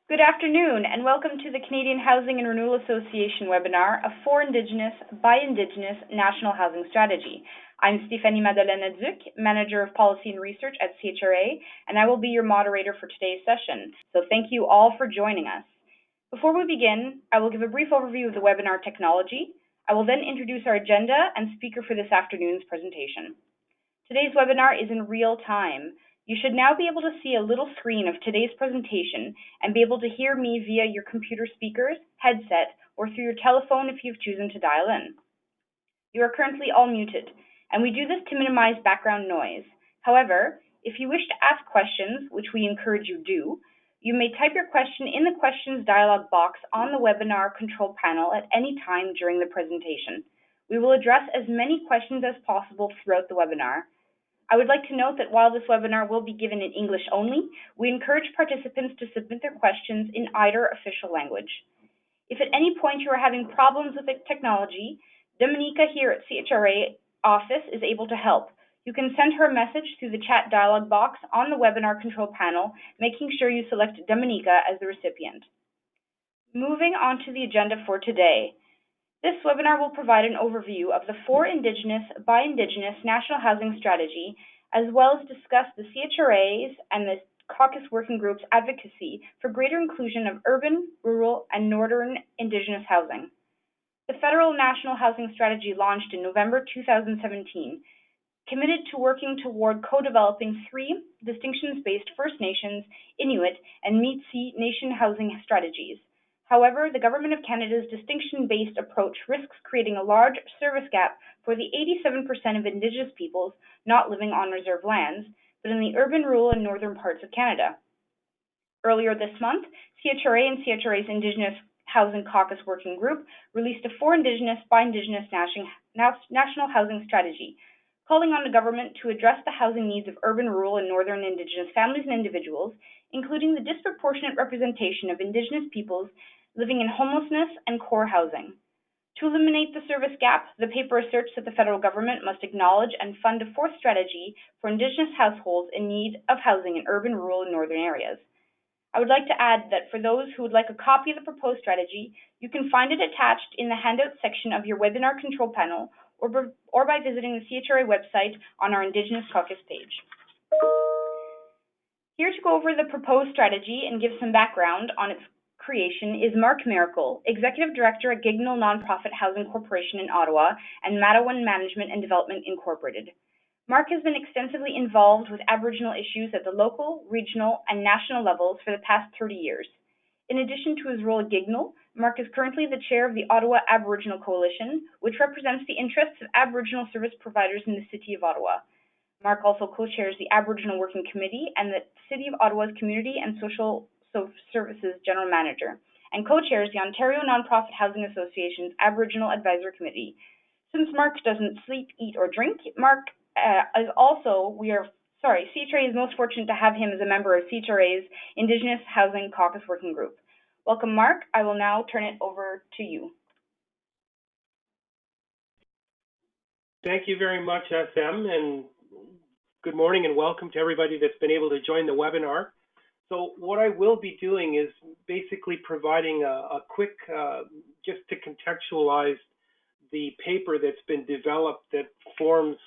Good afternoon and welcome to the Canadian Housing and Renewal Association webinar, A For Indigenous, by Indigenous National Housing Strategy. I'm Stéphanie Madeleine-Duc, Manager of Policy and Research at CHRA, and I will be your moderator for today's session. So thank you all for joining us. Before we begin, I will give a brief overview of the webinar technology. I will then introduce our agenda and speaker for this afternoon's presentation. Today's webinar is in real time. You should now be able to see a little screen of today's presentation and be able to hear me via your computer speakers, headset, or through your telephone if you've chosen to dial in. You are currently all muted, and we do this to minimize background noise. However, if you wish to ask questions, which we encourage you do, you may type your question in the questions dialog box on the webinar control panel at any time during the presentation. We will address as many questions as possible throughout the webinar. I would like to note that while this webinar will be given in English only, we encourage participants to submit their questions in either official language. If at any point you are having problems with the technology, Dominica here at CHRA office is able to help. You can send her a message through the chat dialog box on the webinar control panel, making sure you select Dominica as the recipient. Moving on to the agenda for today. This webinar will provide an overview of the For Indigenous, by Indigenous National Housing Strategy, as well as discuss the CHRA's and the Caucus Working Group's advocacy for greater inclusion of urban, rural, and northern Indigenous housing. The Federal National Housing Strategy launched in November 2017, committed to working toward co-developing 3 distinctions-based First Nations, Inuit, and Métis Nation housing strategies. However, the Government of Canada's distinction-based approach risks creating a large service gap for the 87% of Indigenous peoples not living on reserved lands, but in the urban, rural, and northern parts of Canada. Earlier this month, CHRA and CHRA's Indigenous Housing Caucus Working Group released a For Indigenous, by Indigenous National Housing Strategy, calling on the government to address the housing needs of urban, rural, and northern Indigenous families and individuals, including the disproportionate representation of Indigenous peoples living in homelessness and core housing. To eliminate the service gap, the paper asserts that the federal government must acknowledge and fund a 4th strategy for Indigenous households in need of housing in urban, rural, and northern areas. I would like to add that for those who would like a copy of the proposed strategy, you can find it attached in the handout section of your webinar control panel or by visiting the CHRA website on our Indigenous Caucus page. Here to go over the proposed strategy and give some background on its creation is Mark Miracle, Executive Director at Giggnell Nonprofit Housing Corporation in Ottawa and Matawan Management and Development Incorporated. Mark has been extensively involved with Aboriginal issues at the local, regional, and national levels for the past 30 years. In addition to his role at Giggnell, Mark is currently the chair of the Ottawa Aboriginal Coalition, which represents the interests of Aboriginal service providers in the City of Ottawa. Mark also co-chairs the Aboriginal Working Committee and the City of Ottawa's Community and Social Services General Manager, and co-chairs the Ontario Nonprofit Housing Association's Aboriginal Advisory Committee. Since Mark doesn't sleep, eat, or drink, CHRA is most fortunate to have him as a member of CHRA's Indigenous Housing Caucus Working Group. Welcome, Mark. I will now turn it over to you. Thank you very much, SM, and good morning and welcome to everybody that's been able to join the webinar. So what I will be doing is basically providing a quick, just to contextualize the paper that's been developed that forms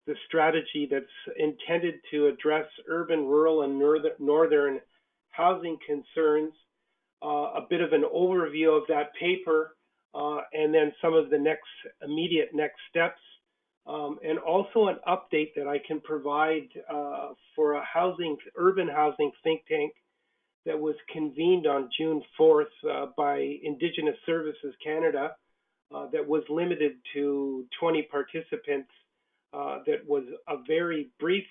the strategy that's intended to address urban, rural, and northern housing concerns, a bit of an overview of that paper, and then some of the immediate next steps, and also an update that I can provide for a urban housing think tank that was convened on June 4th by Indigenous Services Canada that was limited to 20 participants. That was a very brief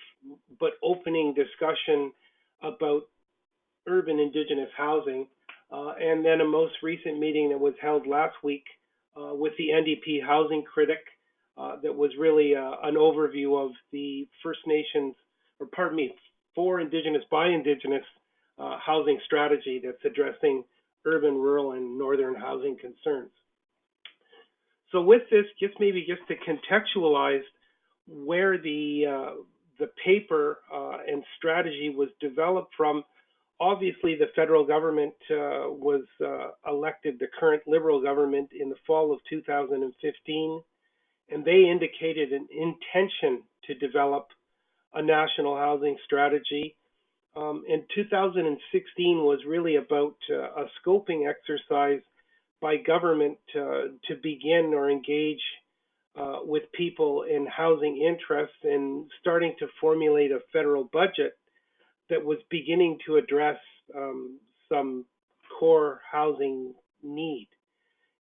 but opening discussion about urban Indigenous housing, and then a most recent meeting that was held last week with the NDP housing critic that was really an overview of the First Nations, For Indigenous, by Indigenous housing strategy that's addressing urban, rural, and northern housing concerns. So with this, just to contextualize where the paper and strategy was developed from, obviously, the federal government was elected, the current Liberal government, in the fall of 2015, and they indicated an intention to develop a national housing strategy. And 2016 was really about a scoping exercise by government to begin or engage with people in housing interests and starting to formulate a federal budget that was beginning to address some core housing need.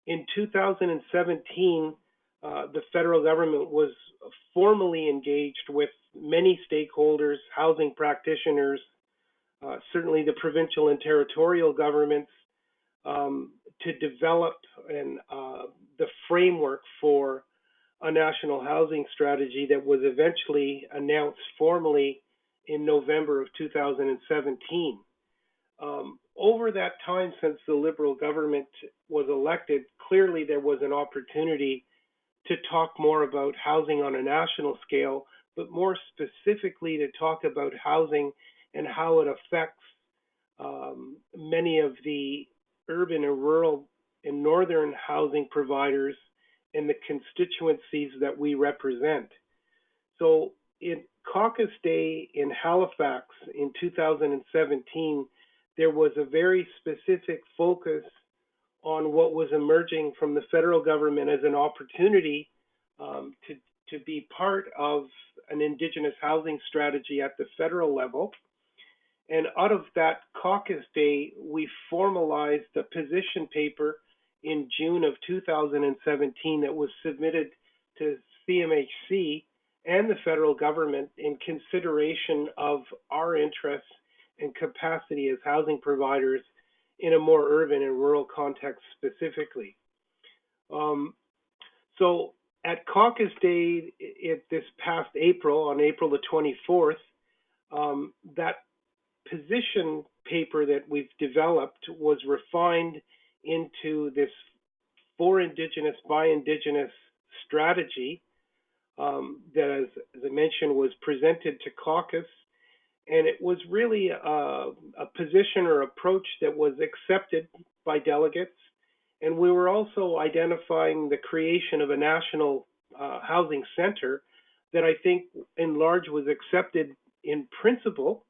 In 2017, the federal government was formally engaged with many stakeholders, housing practitioners, certainly the provincial and territorial governments, to develop the framework for a national housing strategy that was eventually announced formally in November of 2017. Over that time, since the Liberal government was elected, clearly there was an opportunity to talk more about housing on a national scale, but more specifically to talk about housing and how it affects many of the urban and rural and northern housing providers and the constituencies that we represent. So in Caucus Day in Halifax in 2017, there was a very specific focus on what was emerging from the federal government as an opportunity to be part of an Indigenous housing strategy at the federal level. And out of that Caucus Day, we formalized a position paper in June of 2017 that was submitted to CMHC and the federal government in consideration of our interests and capacity as housing providers in a more urban and rural context specifically. So at Caucus Day this past April, on April the 24th, that position paper that we've developed was refined into this for Indigenous by Indigenous strategy that, as I mentioned, was presented to Caucus. And it was really a position or approach that was accepted by delegates. And we were also identifying the creation of a national housing center that I think in large was accepted in principle,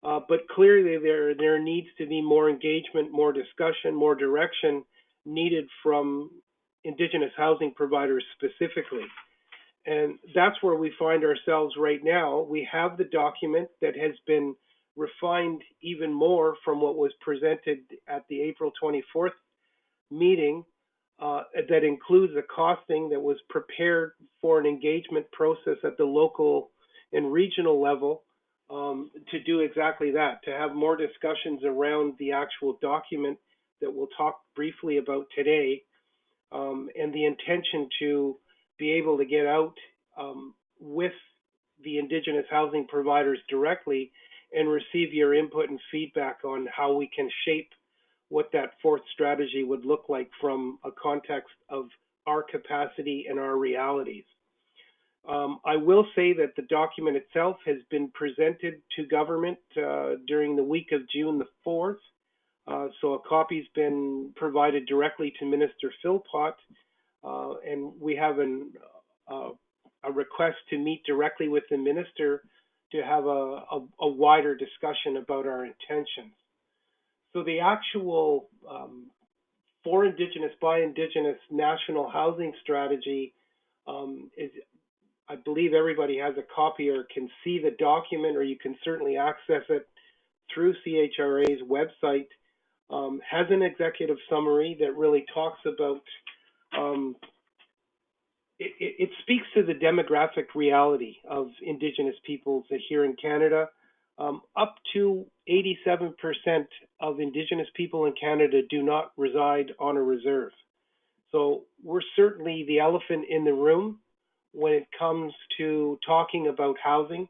but clearly there needs to be more engagement, more discussion, more direction needed from Indigenous housing providers specifically. And that's where we find ourselves right now. We have the document that has been refined even more from what was presented at the April 24th meeting, that includes a costing that was prepared for an engagement process at the local and regional level to do exactly that, to have more discussions around the actual document that we'll talk briefly about today, and the intention to be able to get out with the Indigenous housing providers directly and receive your input and feedback on how we can shape what that fourth strategy would look like from a context of our capacity and our realities. I will say that the document itself has been presented to government during the week of June the 4th. So a copy's been provided directly to Minister Philpott, and we have a request to meet directly with the minister to have a wider discussion about our intentions. So the actual for Indigenous by Indigenous national housing strategy is, I believe everybody has a copy or can see the document, or you can certainly access it through CHRA's website. Has an executive summary that really talks about it speaks to the demographic reality of Indigenous peoples here in Canada. Up to 87% of Indigenous people in Canada do not reside on a reserve. So we're certainly the elephant in the room when it comes to talking about housing,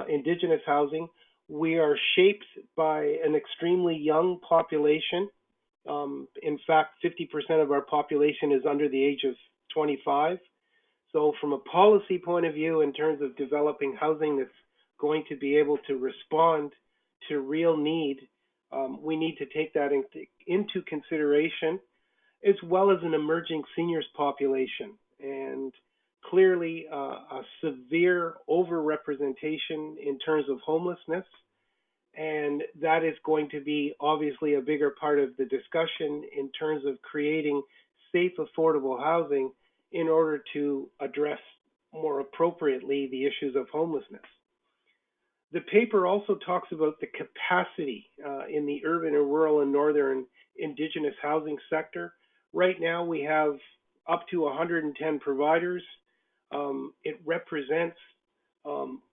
Indigenous housing. We are shaped by an extremely young population. In fact, 50% of our population is under the age of 25. So from a policy point of view, in terms of developing housing that's going to be able to respond to real need, We need to take that into consideration, as well as an emerging seniors population. And clearly, a severe overrepresentation in terms of homelessness. And that is going to be obviously a bigger part of the discussion in terms of creating safe, affordable housing in order to address more appropriately the issues of homelessness. The paper also talks about the capacity in the urban and rural and northern Indigenous housing sector. Right now, we have up to 110 providers. It represents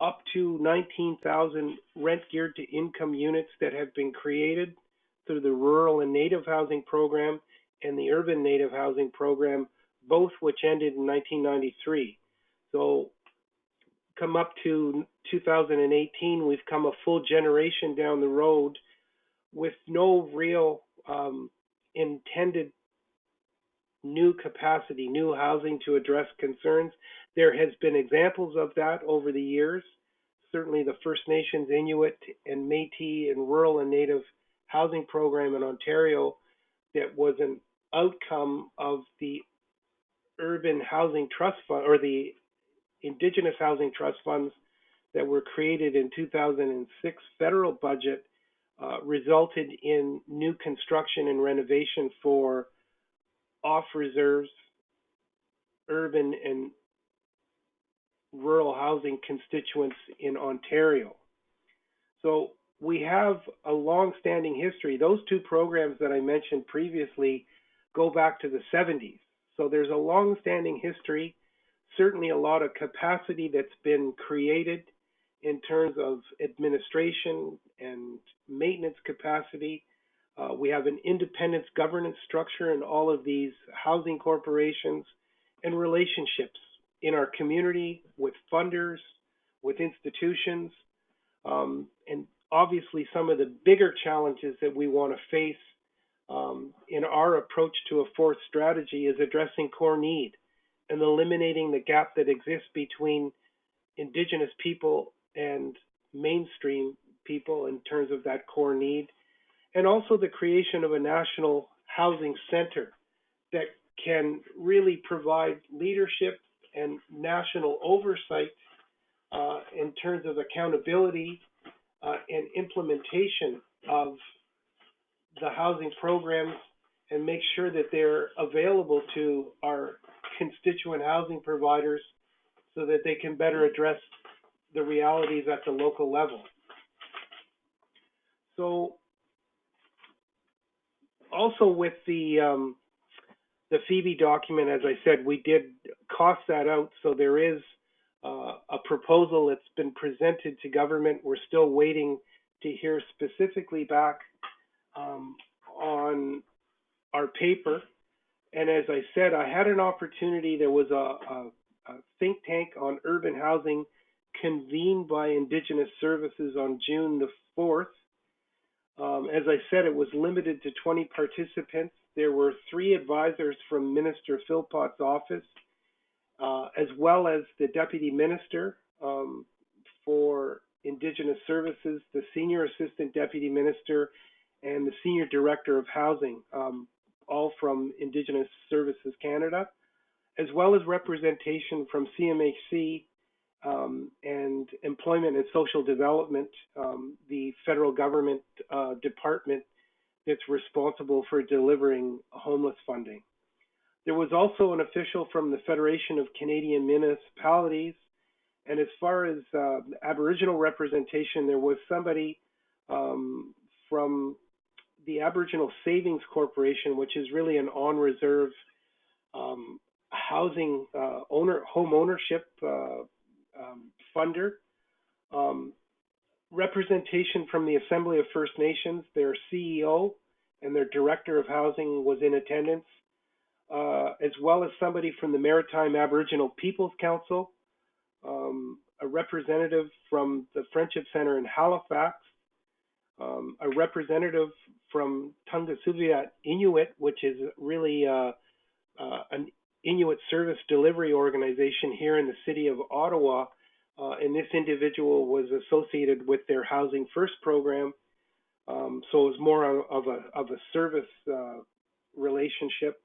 up to 19,000 rent geared to income units that have been created through the Rural and Native Housing Program and the Urban Native Housing Program, both which ended in 1993. So come up to 2018, we've come a full generation down the road with no real intended new capacity, new housing to address concerns. There has been examples of that over the years. Certainly the First Nations, Inuit and Métis and Rural and Native Housing Program in Ontario that was an outcome of the Urban Housing Trust Fund or the Indigenous Housing Trust Funds that were created in 2006 federal budget resulted in new construction and renovation for off-reserves, urban and rural housing constituents in Ontario. So we have a long-standing history. Those two programs that I mentioned previously go back to the 70s. So there's a long-standing history, certainly a lot of capacity that's been created in terms of administration and maintenance capacity. We have an independence governance structure in all of these housing corporations and relationships in our community with funders, with institutions, and obviously some of the bigger challenges that we want to face in our approach to a fourth strategy is addressing core need and eliminating the gap that exists between Indigenous people and mainstream people in terms of that core need, and also the creation of a national housing center that can really provide leadership and national oversight in terms of accountability and implementation of the housing programs and make sure that they're available to our constituent housing providers so that they can better address the realities at the local level. So also with the Phoebe document, as I said, we did cost that out. So there is a proposal that's been presented to government. We're still waiting to hear specifically back on our paper. And as I said, I had an opportunity. There was a think tank on urban housing convened by Indigenous Services on June the 4th. As I said, it was limited to 20 participants. There were 3 advisors from Minister Philpott's office, as well as the Deputy Minister for Indigenous Services, the Senior Assistant Deputy Minister, and the Senior Director of Housing, all from Indigenous Services Canada, as well as representation from CMHC and Employment and Social Development, the federal government department that's responsible for delivering homeless funding. There was also an official from the Federation of Canadian Municipalities, and as far as Aboriginal representation, there was somebody from the Aboriginal Savings Corporation, which is really an on-reserve housing home ownership funder. Representation from the Assembly of First Nations, their CEO and their Director of Housing was in attendance, as well as somebody from the Maritime Aboriginal Peoples Council, a representative from the Friendship Center in Halifax, a representative from Tungasuviat Inuit, which is really an Inuit service delivery organization here in the city of Ottawa, and this individual was associated with their Housing First program, So it was more of a service relationship.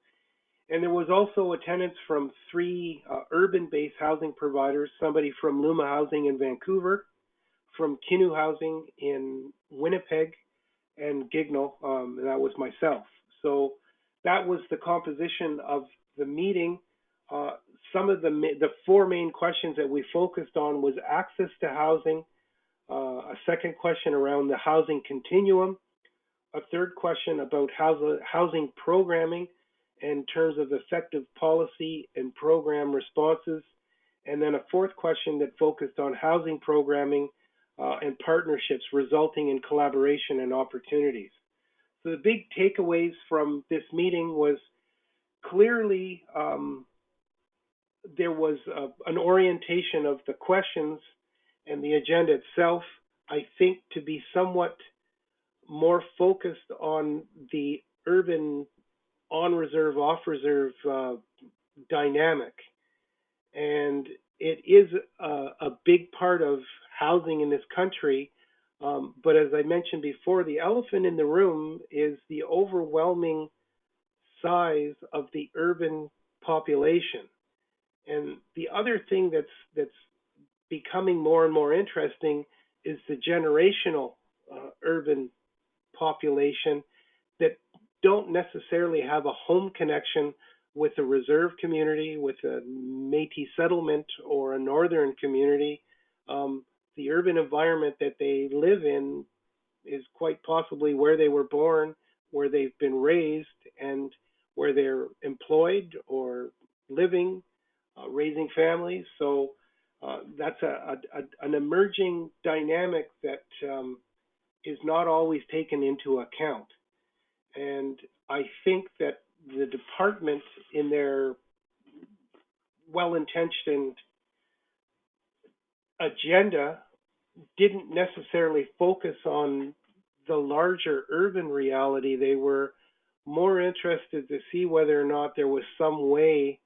And there was also attendance from three urban-based housing providers, somebody from Luma Housing in Vancouver, from Kinu Housing in Winnipeg, and Gignal, and that was myself. So that was the composition of the meeting. Some of the four main questions that we focused on was access to housing, a second question around the housing continuum, a third question about housing programming in terms of effective policy and program responses, and then a fourth question that focused on housing programming and partnerships resulting in collaboration and opportunities. So the big takeaways from this meeting was clearly there was an orientation of the questions and the agenda itself, I think, to be somewhat more focused on the urban on-reserve, off-reserve dynamic. And it is a big part of housing in this country. But as I mentioned before, the elephant in the room is the overwhelming size of the urban population. And the other thing that's becoming more and more interesting is the generational urban population that don't necessarily have a home connection with a reserve community, with a Métis settlement, or a northern community. The urban environment that they live in is quite possibly where they were born, where they've been raised, and where they're employed or living, raising families. So that's an emerging dynamic that is not always taken into account. And I think that the department, in their well-intentioned agenda, didn't necessarily focus on the larger urban reality. They were more interested to see whether or not there was some way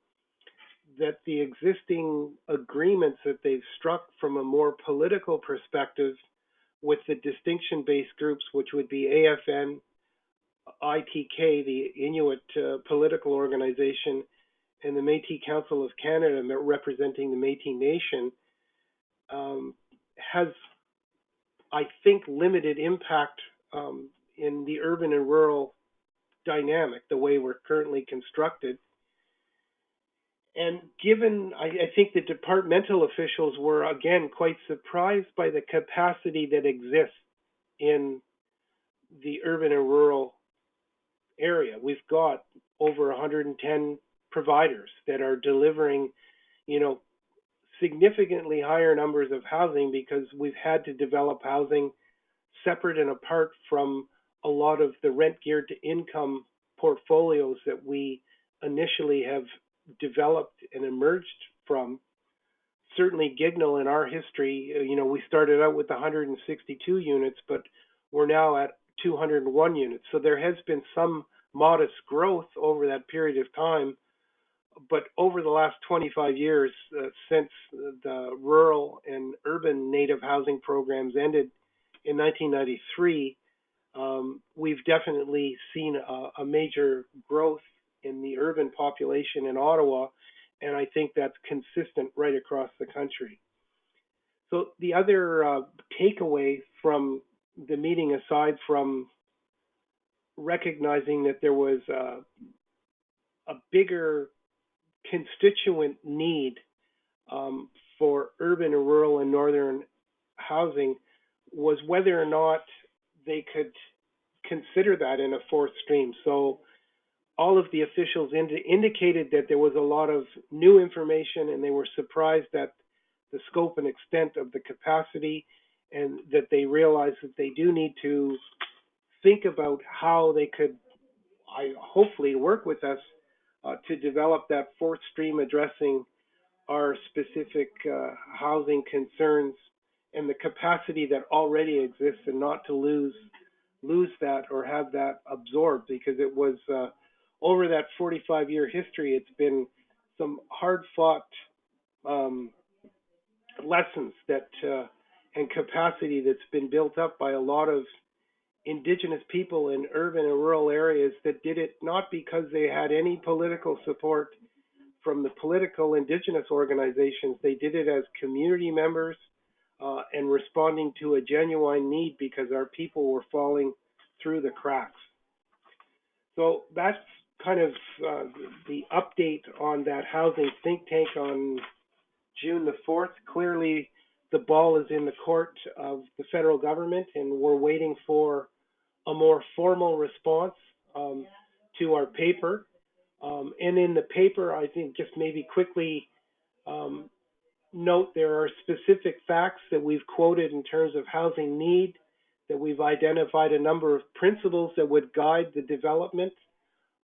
that the existing agreements that they've struck from a more political perspective with the distinction-based groups, which would be AFN, ITK, the Inuit political organization, and the Métis Council of Canada representing the Métis Nation, has, I think, limited impact in the urban and rural dynamic, the way we're currently constructed. And given, I think the departmental officials were, again, quite surprised by the capacity that exists in the urban and rural area. We've got over 110 providers that are delivering, significantly higher numbers of housing, because we've had to develop housing separate and apart from a lot of the rent geared to income portfolios that we initially have developed and emerged from. Certainly Gignal, in our history, we started out with 162 units, but we're now at 201 units. So there has been some modest growth over that period of time. But over the last 25 years, since the rural and urban native housing programs ended in 1993, we've definitely seen a major growth in the urban population in Ottawa, and I think that's consistent right across the country. So the other takeaway from the meeting, aside from recognizing that there was a bigger constituent need for urban and rural and northern housing, was whether or not they could consider that in a fourth stream. So all of the officials indicated that there was a lot of new information, and they were surprised at the scope and extent of the capacity, and that they realized that they do need to think about how they could, hopefully, work with us to develop that fourth stream addressing our specific housing concerns and the capacity that already exists, and not to lose that or have that absorbed, because it was over that 45-year history, it's been some hard-fought lessons that and capacity that's been built up by a lot of Indigenous people in urban and rural areas that did it not because they had any political support from the political Indigenous organizations. They did it as community members and responding to a genuine need because our people were falling through the cracks. So that's kind of the update on that housing think tank on June the 4th. Clearly, the ball is in the court of the federal government, and we're waiting for a more formal response to our paper. And in the paper, I think just maybe quickly note there are specific facts that we've quoted in terms of housing need, that we've identified a number of principles that would guide the development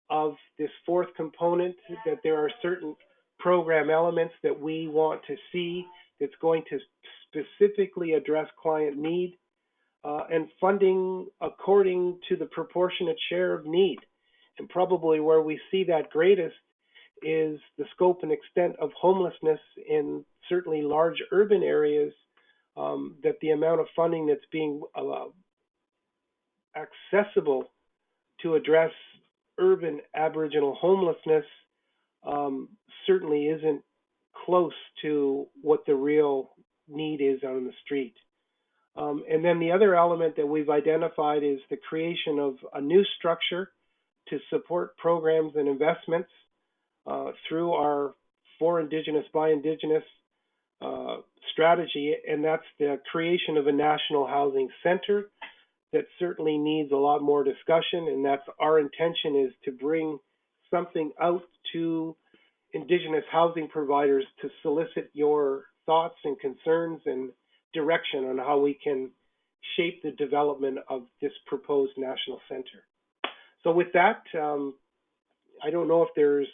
of this fourth component, that there are certain program elements that we want to see that's going to specifically address client need, and funding according to the proportionate share of need. And probably where we see that greatest is the scope and extent of homelessness in certainly large urban areas, that the amount of funding that's being accessible to address urban Aboriginal homelessness certainly isn't close to what the real need is on the street. And then the other element that we've identified is the creation of a new structure to support programs and investments through our For Indigenous, by Indigenous strategy, and that's the creation of a national housing center that certainly needs a lot more discussion, and that's our intention, is to bring something out to Indigenous housing providers to solicit your thoughts and concerns and direction on how we can shape the development of this proposed national center. So with that, I don't know if there's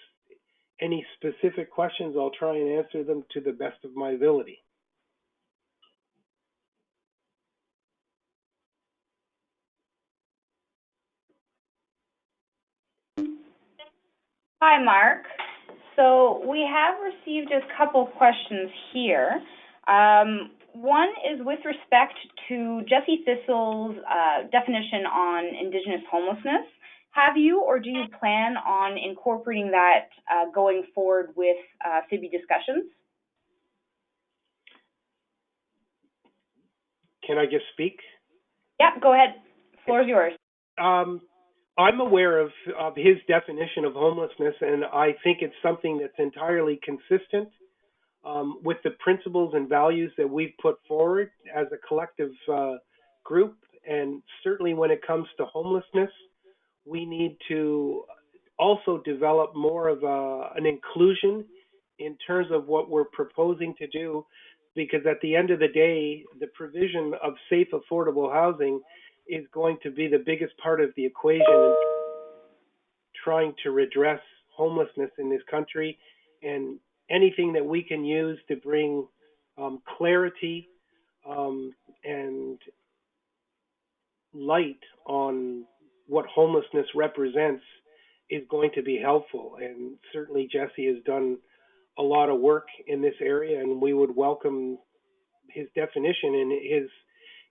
any specific questions. I'll try and answer them to the best of my ability. Hi, Mark. So we have received a couple questions here. One is with respect to Jesse Thistle's definition on Indigenous homelessness. Have you or do you plan on incorporating that going forward with CIBI discussions? Can I just speak? Yeah, go ahead. The floor is yours. I'm aware of his definition of homelessness, and I think it's something that's entirely consistent with the principles and values that we've put forward as a collective group. And certainly when it comes to homelessness, we need to also develop more of an inclusion in terms of what we're proposing to do, because at the end of the day, the provision of safe, affordable housing is going to be the biggest part of the equation in trying to redress homelessness in this country. And anything that we can use to bring clarity and light on what homelessness represents is going to be helpful. And certainly Jesse has done a lot of work in this area, and we would welcome his definition and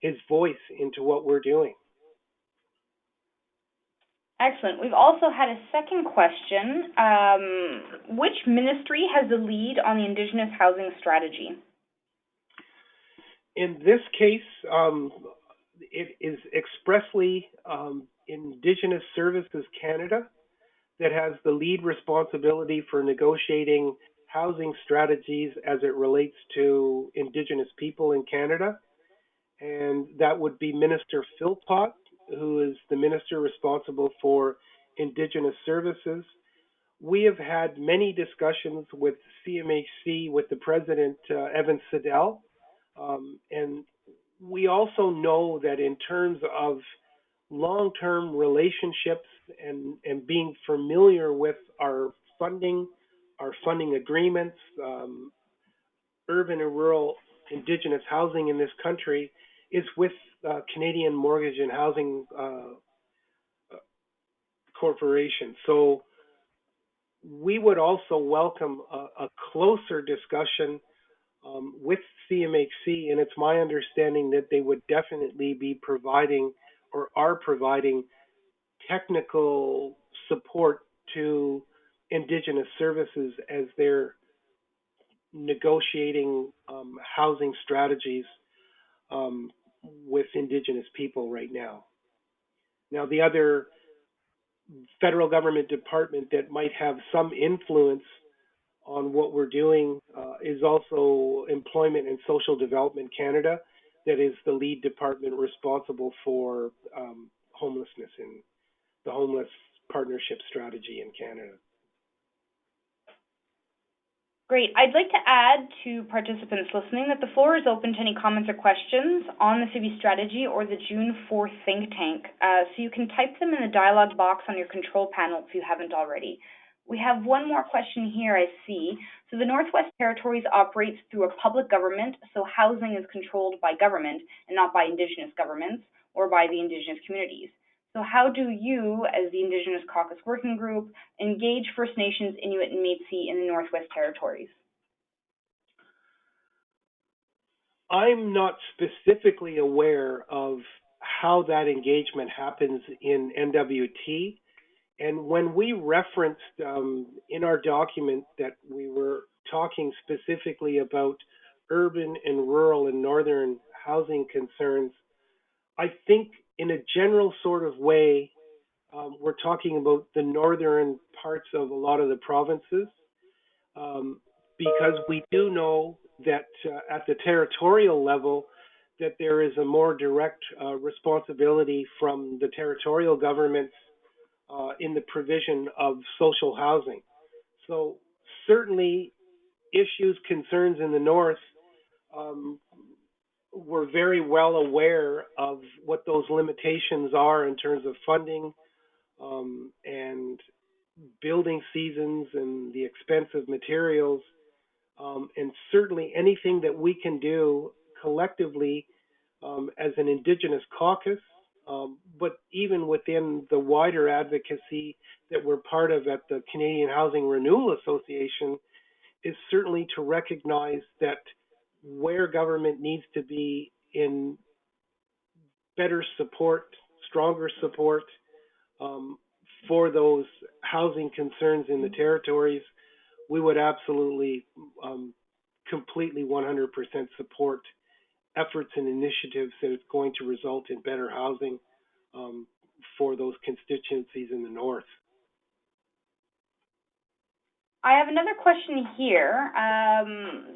his voice into what we're doing. Excellent. We've also had a second question. Which ministry has the lead on the Indigenous Housing Strategy? In this case, it is expressly Indigenous Services Canada that has the lead responsibility for negotiating housing strategies as it relates to Indigenous people in Canada. And that would be Minister Philpott, who is the minister responsible for Indigenous services. We have had many discussions with CMHC, with the president, Evan Siddell, and we also know that in terms of long-term relationships and being familiar with our funding agreements, urban and rural Indigenous housing in this country is with Canadian Mortgage and Housing Corporation. So we would also welcome a closer discussion with CMHC, and it's my understanding that they would definitely be providing or are providing technical support to Indigenous services as they're negotiating housing strategies with Indigenous people right now. Now, the other federal government department that might have some influence on what we're doing is also Employment and Social Development Canada, that is the lead department responsible for homelessness and the homeless partnership strategy in Canada. Great. I'd like to add to participants listening that the floor is open to any comments or questions on the CB strategy or the June 4th think tank. So you can type them in the dialog box on your control panel if you haven't already. We have one more question here, I see. So the Northwest Territories operates through a public government, so housing is controlled by government and not by Indigenous governments or by the Indigenous communities. So how do you, as the Indigenous Caucus Working Group, engage First Nations, Inuit and Métis in the Northwest Territories? I'm not specifically aware of how that engagement happens in NWT. And when we referenced in our document that we were talking specifically about urban and rural and northern housing concerns, I think in a general sort of way, we're talking about the northern parts of a lot of the provinces, because we do know that at the territorial level, that there is a more direct responsibility from the territorial governments in the provision of social housing. So certainly issues, concerns in the north, we're very well aware of what those limitations are in terms of funding and building seasons and the expense of materials. And certainly anything that we can do collectively as an Indigenous caucus, but even within the wider advocacy that we're part of at the Canadian Housing Renewal Association, is certainly to recognize that where government needs to be in better support, stronger support for those housing concerns in the territories, we would absolutely completely 100% support efforts and initiatives that is going to result in better housing for those constituencies in the north. I have another question here.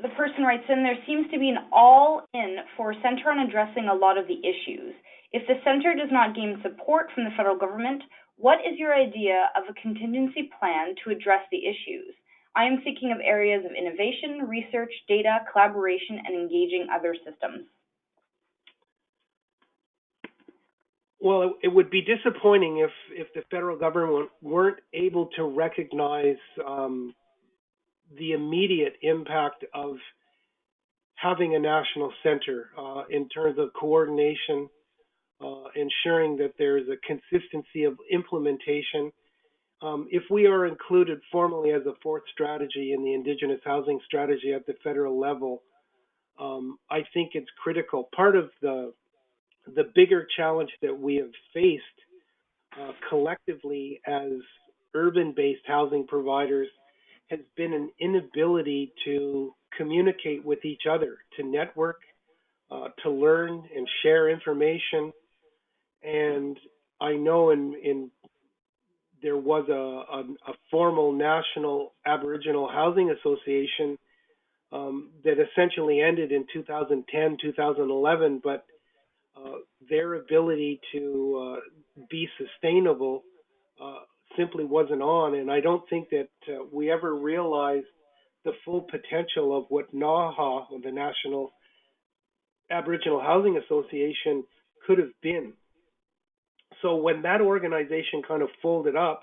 The person writes in, there seems to be an all-in for a centre on addressing a lot of the issues. If the centre does not gain support from the federal government, what is your idea of a contingency plan to address the issues? I am thinking of areas of innovation, research, data, collaboration, and engaging other systems. Well, it would be disappointing if the federal government weren't able to recognize the immediate impact of having a national center in terms of coordination, ensuring that there's a consistency of implementation. If we are included formally as a fourth strategy in the Indigenous Housing Strategy at the federal level, I think it's critical. Part of the bigger challenge that we have faced collectively as urban-based housing providers has been an inability to communicate with each other, to network, to learn and share information. And I know there was a formal national Aboriginal Housing Association that essentially ended in 2010, 2011, but their ability to be sustainable simply wasn't on. And I don't think that we ever realized the full potential of what NAHA, the National Aboriginal Housing Association, could have been. So when that organization kind of folded up,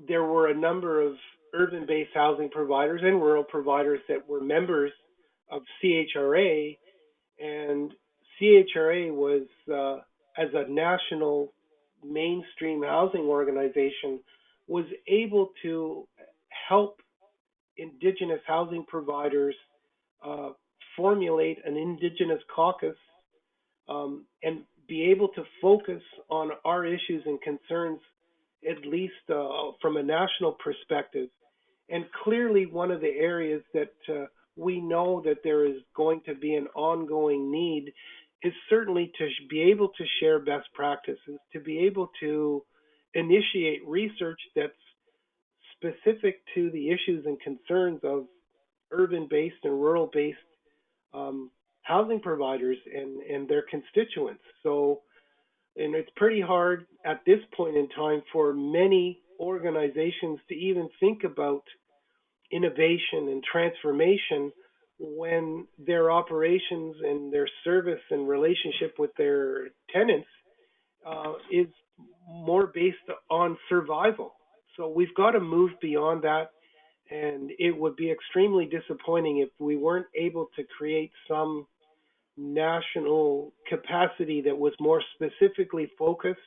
there were a number of urban-based housing providers and rural providers that were members of CHRA, and CHRA was, as a national mainstream housing organization, was able to help Indigenous housing providers formulate an Indigenous caucus and be able to focus on our issues and concerns, at least from a national perspective. And clearly, one of the areas that we know that there is going to be an ongoing need is certainly to be able to share best practices, to be able to initiate research that's specific to the issues and concerns of urban-based and rural-based um, housing providers and their constituents. So, and it's pretty hard at this point in time for many organizations to even think about innovation and transformation when their operations and their service and relationship with their tenants is more based on survival. So we've got to move beyond that, and it would be extremely disappointing if we weren't able to create some national capacity that was more specifically focused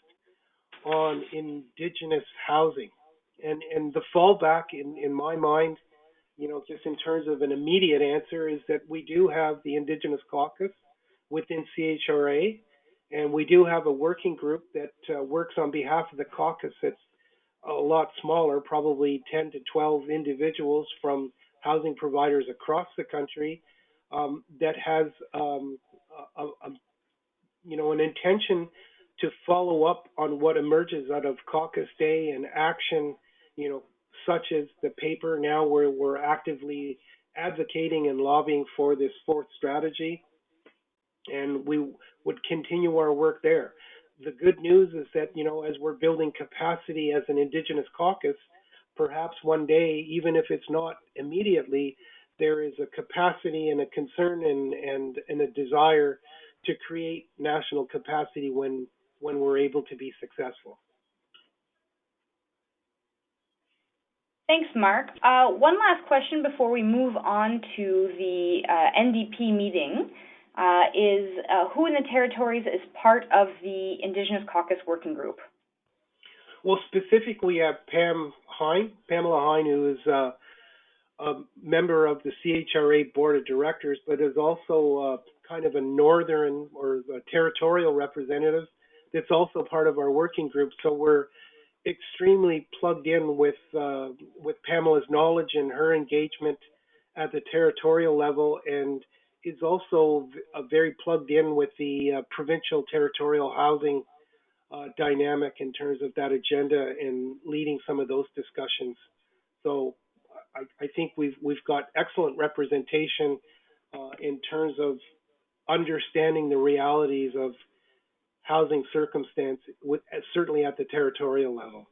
on Indigenous housing. And the fallback, in my mind, just in terms of an immediate answer, is that we do have the Indigenous Caucus within CHRA, and we do have a working group that works on behalf of the caucus that's a lot smaller, probably 10 to 12 individuals from housing providers across the country that has an intention to follow up on what emerges out of caucus day and action, such as the paper now where we're actively advocating and lobbying for this fourth strategy, and we would continue our work there. The good news is that, as we're building capacity as an Indigenous caucus, perhaps one day, even if it's not immediately, there is a capacity and a concern and a desire to create national capacity when we're able to be successful. Thanks, Mark. One last question before we move on to the NDP meeting is who in the territories is part of the Indigenous Caucus Working Group? Well, specifically Pamela Hine, who is a member of the CHRA Board of Directors, but is also kind of a northern or a territorial representative that's also part of our working group. So we're extremely plugged in with Pamela's knowledge and her engagement at the territorial level, and is also very plugged in with the provincial territorial housing dynamic in terms of that agenda and leading some of those discussions. So I think we've got excellent representation in terms of understanding the realities of housing circumstance, certainly at the territorial level.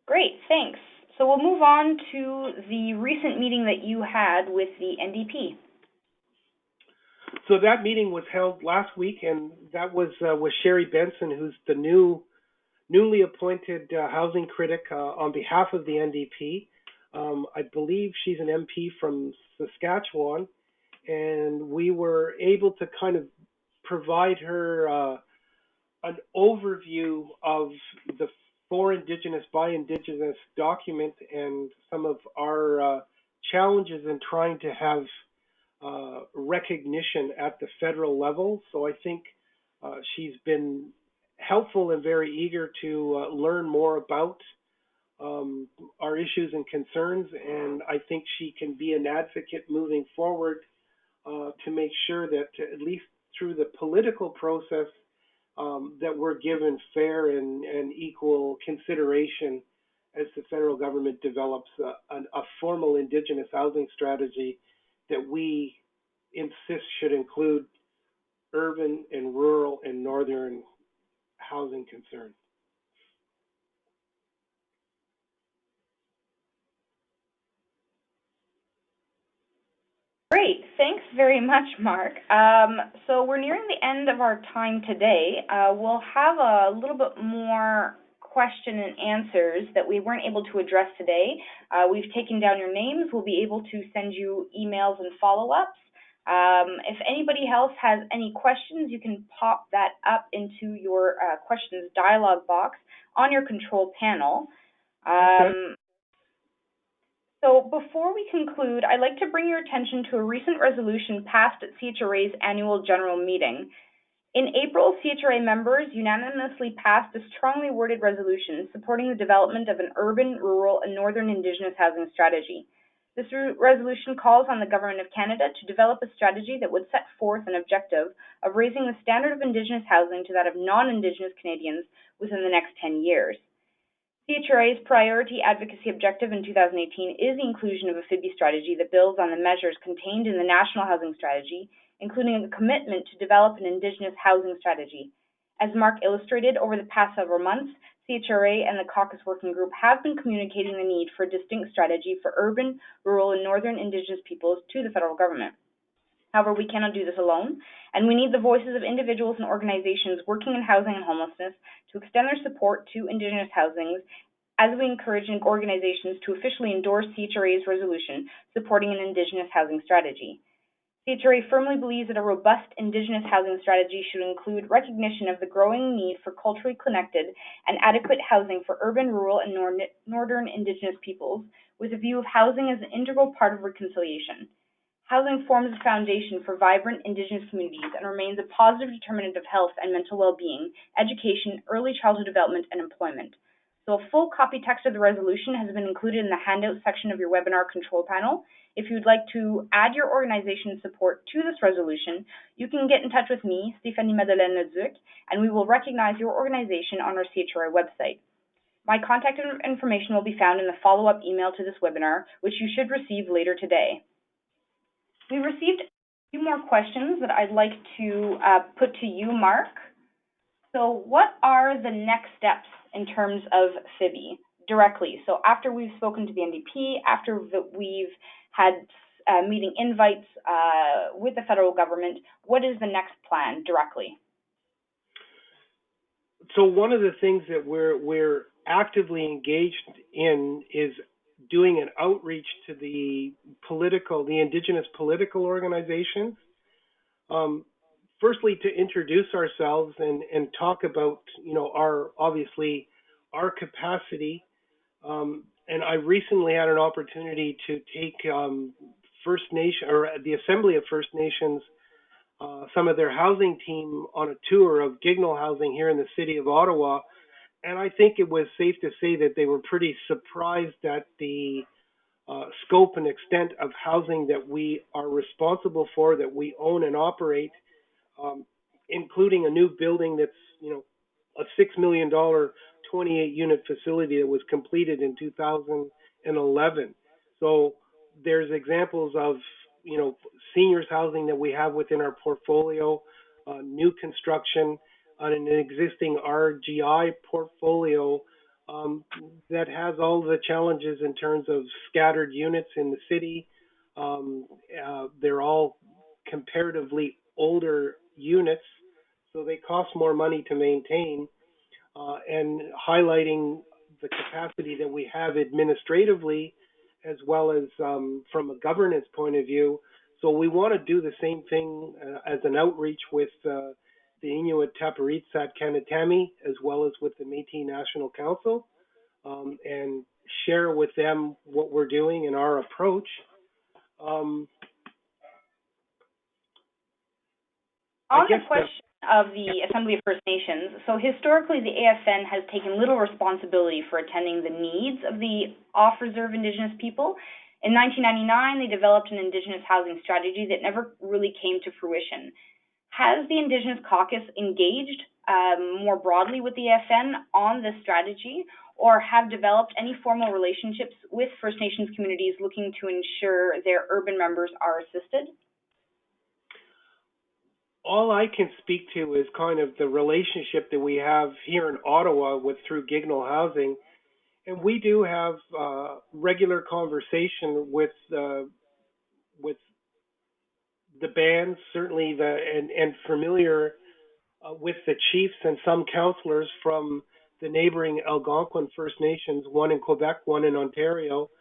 Great, thanks. So we'll move on to the recent meeting that you had with the NDP. So that meeting was held last week, and that was with Sherry Benson, who's the newly appointed housing critic on behalf of the NDP. I believe she's an MP from Saskatchewan, and we were able to kind of provide her an overview of the For Indigenous by Indigenous document and some of our challenges in trying to have recognition at the federal level. So I think she's been helpful and very eager to learn more about our issues and concerns, and I think she can be an advocate moving forward to make sure that at least through the political process that we're given fair and equal consideration as the federal government develops a formal Indigenous housing strategy that we insist should include urban and rural and northern housing concerns. Great, thanks very much, Mark. So we're nearing the end of our time today. We'll have a little bit more question and answers that we weren't able to address today. We've taken down your names. We'll be able to send you emails and follow-ups. If anybody else has any questions, you can pop that up into your questions dialog box on your control panel. Okay. So before we conclude, I'd like to bring your attention to a recent resolution passed at CHRA's annual general meeting. In April, CHRA members unanimously passed a strongly worded resolution supporting the development of an urban, rural, and northern Indigenous housing strategy. This resolution calls on the Government of Canada to develop a strategy that would set forth an objective of raising the standard of Indigenous housing to that of non-Indigenous Canadians within the next 10 years. CHRA's priority advocacy objective in 2018 is the inclusion of a FIBI strategy that builds on the measures contained in the National Housing Strategy, including a commitment to develop an Indigenous housing strategy. As Mark illustrated, over the past several months, CHRA and the Caucus Working Group have been communicating the need for a distinct strategy for urban, rural, and northern Indigenous peoples to the federal government. However, we cannot do this alone, and we need the voices of individuals and organizations working in housing and homelessness to extend their support to Indigenous housings as we encourage organizations to officially endorse CHRA's resolution supporting an Indigenous housing strategy. CHRA firmly believes that a robust Indigenous housing strategy should include recognition of the growing need for culturally connected and adequate housing for urban, rural, and northern Indigenous peoples, with a view of housing as an integral part of reconciliation. Housing forms a foundation for vibrant Indigenous communities and remains a positive determinant of health and mental well-being, education, early childhood development, and employment. So a full copy text of the resolution has been included in the handout section of your webinar control panel. If you'd like to add your organization's support to this resolution, you can get in touch with me, Stéphanie Madeleine-Leduc, and we will recognize your organization on our CHRA website. My contact information will be found in the follow-up email to this webinar, which you should receive later today. We received a few more questions that I'd like to put to you, Mark. So what are the next steps in terms of FIBI directly? So after we've spoken to the NDP, after we've had meeting invites with the federal government, what is the next plan directly? So one of the things that we're actively engaged in is doing an outreach to the Indigenous political organizations. Firstly, to introduce ourselves and talk about, our capacity. And I recently had an opportunity to take First Nation, or the Assembly of First Nations, some of their housing team on a tour of Gignal housing here in the city of Ottawa. And I think it was safe to say that they were pretty surprised at the scope and extent of housing that we are responsible for, that we own and operate, including a new building that's, a $6 million 28-unit facility that was completed in 2011. So there's examples of, seniors housing that we have within our portfolio, new construction on an existing RGI portfolio that has all the challenges in terms of scattered units in the city. They're all comparatively older units, so they cost more money to maintain, and highlighting the capacity that we have administratively as well as from a governance point of view. So we want to do the same thing as an outreach with the Inuit Tapiritsat Kanatami, as well as with the Métis National Council, and share with them what we're doing and our approach. On the question of the Assembly of First Nations, so historically the AFN has taken little responsibility for attending the needs of the off-reserve Indigenous people. In 1999, they developed an Indigenous housing strategy that never really came to fruition. Has the Indigenous Caucus engaged more broadly with the AFN on this strategy, or have developed any formal relationships with First Nations communities looking to ensure their urban members are assisted? All I can speak to is kind of the relationship that we have here in Ottawa through Gignal Housing, and we do have regular conversation with the bands, certainly, and familiar with the chiefs and some councillors from the neighboring Algonquin First Nations, one in Quebec, one in Ontario,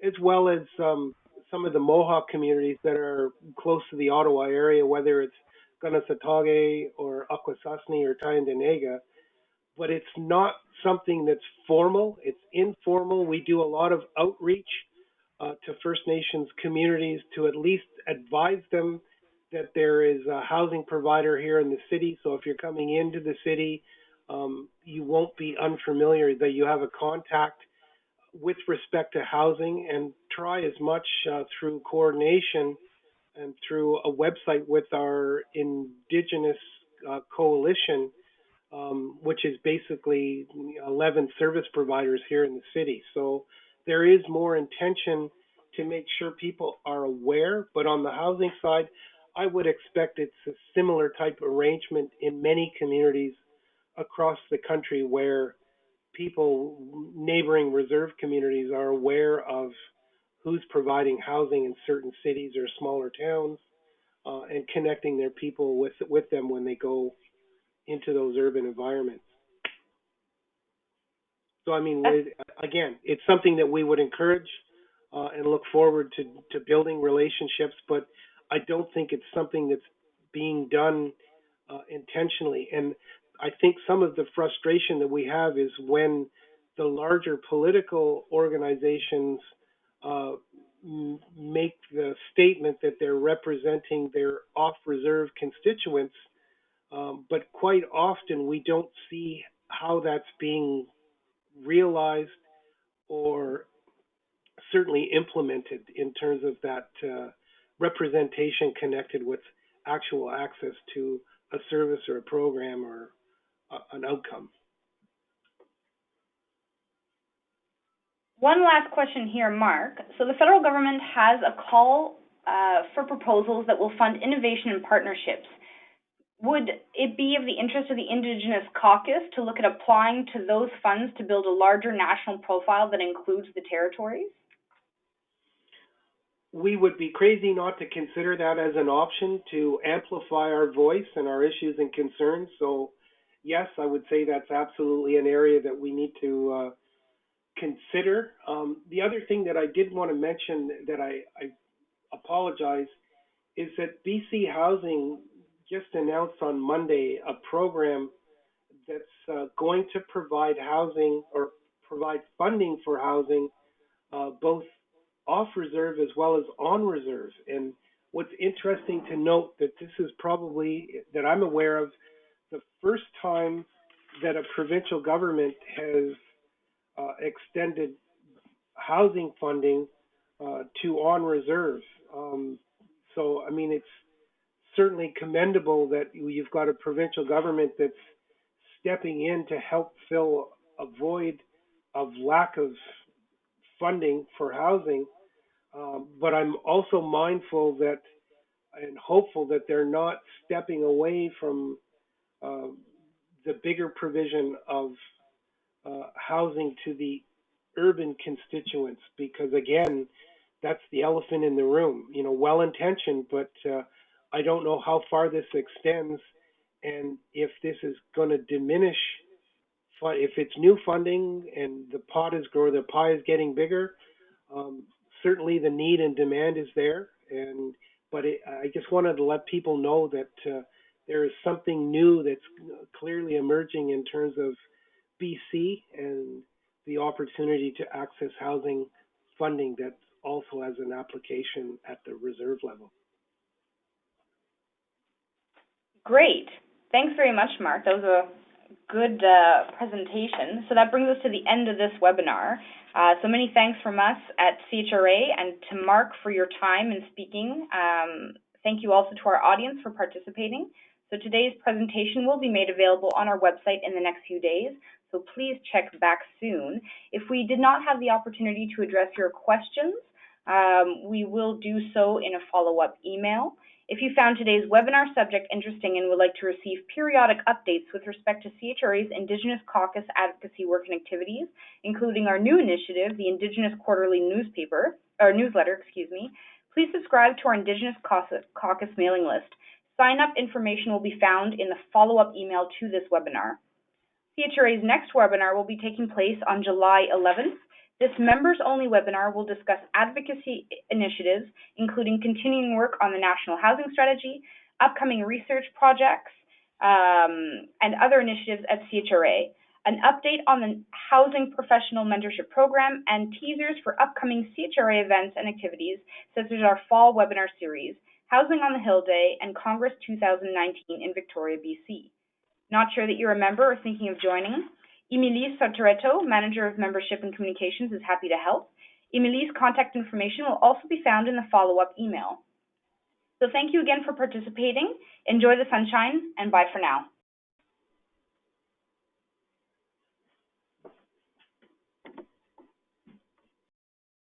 as well as some of the Mohawk communities that are close to the Ottawa area, whether it's Kanesatake or Akwesasne or Tyendinaga. But it's not something that's formal, it's informal. We do a lot of outreach to First Nations communities to at least advise them that there is a housing provider here in the city. So if you're coming into the city, you won't be unfamiliar, that you have a contact with respect to housing, and try as much through coordination and through a website with our Indigenous coalition, which is basically 11 service providers here in the city. So there is more intention to make sure people are aware, but on the housing side, I would expect it's a similar type arrangement in many communities across the country where people, neighboring reserve communities, are aware of who's providing housing in certain cities or smaller towns, and connecting their people with them when they go into those urban environments. So, I mean, again, it's something that we would encourage and look forward to building relationships, but I don't think it's something that's being done intentionally. And I think some of the frustration that we have is when the larger political organizations make the statement that they're representing their off-reserve constituents, but quite often we don't see how that's being realized or certainly implemented in terms of that representation connected with actual access to a service or a program or an outcome. One last question here, Mark. So the federal government has a call for proposals that will fund innovation and partnerships. Would it be of the interest of the Indigenous Caucus to look at applying to those funds to build a larger national profile that includes the territories? We would be crazy not to consider that as an option to amplify our voice and our issues and concerns. So yes, I would say that's absolutely an area that we need to consider. The other thing that I did want to mention that I apologize is that BC Housing just announced on Monday a program that's going to provide housing or provide funding for housing both off reserve as well as on reserve. And what's interesting to note that this is probably, that I'm aware of, the first time that a provincial government has extended housing funding to on reserve. So, I mean, it's certainly commendable that you've got a provincial government that's stepping in to help fill a void of lack of funding for housing. But I'm also mindful that and hopeful that they're not stepping away from the bigger provision of housing to the urban constituents, because again, that's the elephant in the room. You know, well-intentioned, but I don't know how far this extends, and if this is going to diminish. If it's new funding and the pot is growing, the pie is getting bigger. Certainly, the need and demand is there, but I just wanted to let people know that there is something new that's clearly emerging in terms of BC and the opportunity to access housing funding that also has an application at the reserve level. Great. Thanks very much, Mark. That was a good presentation. So that brings us to the end of this webinar. So many thanks from us at CHRA and to Mark for your time in speaking. Thank you also to our audience for participating. So today's presentation will be made available on our website in the next few days, so please check back soon. If we did not have the opportunity to address your questions, we will do so in a follow-up email. If you found today's webinar subject interesting and would like to receive periodic updates with respect to CHRA's Indigenous Caucus advocacy work and activities, including our new initiative, the Indigenous Quarterly newsletter, please subscribe to our Indigenous Caucus mailing list. Sign-up information will be found in the follow-up email to this webinar. CHRA's next webinar will be taking place on July 11th. This members-only webinar will discuss advocacy initiatives, including continuing work on the National Housing Strategy, upcoming research projects, and other initiatives at CHRA, an update on the Housing Professional Mentorship Program, and teasers for upcoming CHRA events and activities, such as our fall webinar series, Housing on the Hill Day, and Congress 2019 in Victoria, BC. Not sure that you're a member or thinking of joining? Emilie Sotoretto, Manager of Membership and Communications, is happy to help. Emilie's contact information will also be found in the follow-up email. So thank you again for participating. Enjoy the sunshine, and bye for now.